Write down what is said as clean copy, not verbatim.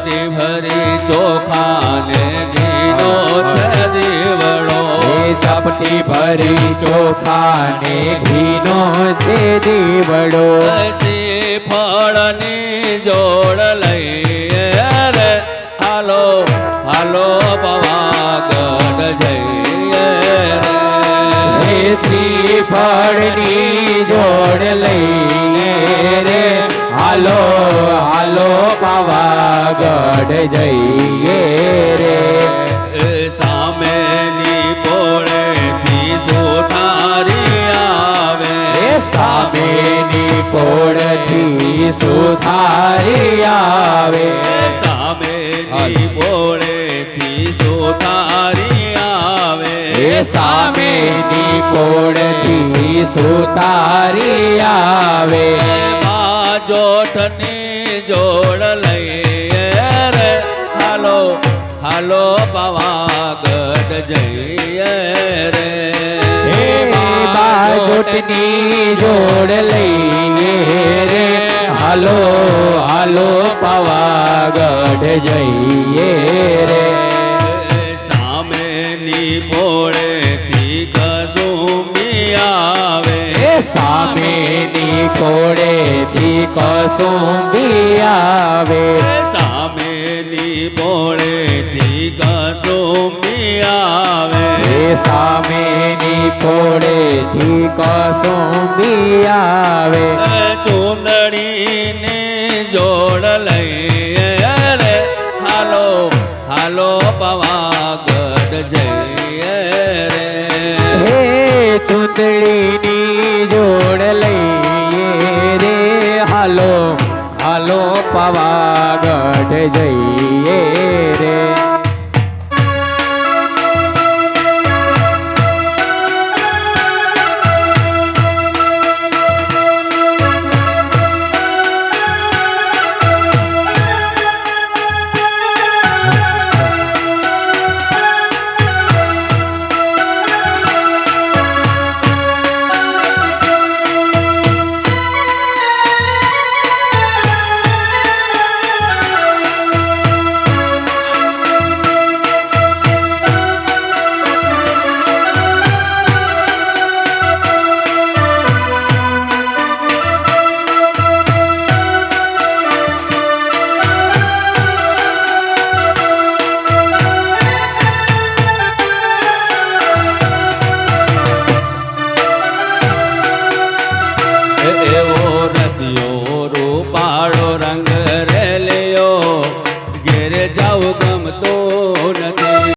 ચાપટી ભરી ચોખા ને ઘીનો છે દીવડો ચાપટી ભરી ચોખા ને ઘીનો છે દીવડો ફળની જોડ લઈએ રે હાલો હાલો પાવાગઢ જઈએ રે શ્રીફળની જોડ લઈને રે હાલો હાલો પાવાગઢ જઈએ રે સામેની પોળેથી સુથારી આવે સામેની પોળથી સુથારી આવે સામેની પોળેથી સુથારી આવે સામેની પોળથી સુથારી આવે જોઠની જોડ લઈએ રે હાલો હાલો પાવાગઢ જઈએ રે બાજોટની જોડ લઈએ રે હાલો હાલો પાવાગઢ જઈએ રે સામેની પોળેથી કસુંબી આવે સામેની કોળેથી કસુંબી આવે સામેની પોળેથી કસુંબી આવે સામેની કોળેથી કસુંબી આવે ચૂંદડીની જોડ લઈએ રે હાલો હાલો પાવાગઢ જઈએ રે ચૂંદડીની જોડ લઈએ રે હાલો હાલો પાવાગઢ જઈએ રે એવો રસિયો રૂપાળો રંગ રેલિયો ઘેરે જાવ ગમતો નથી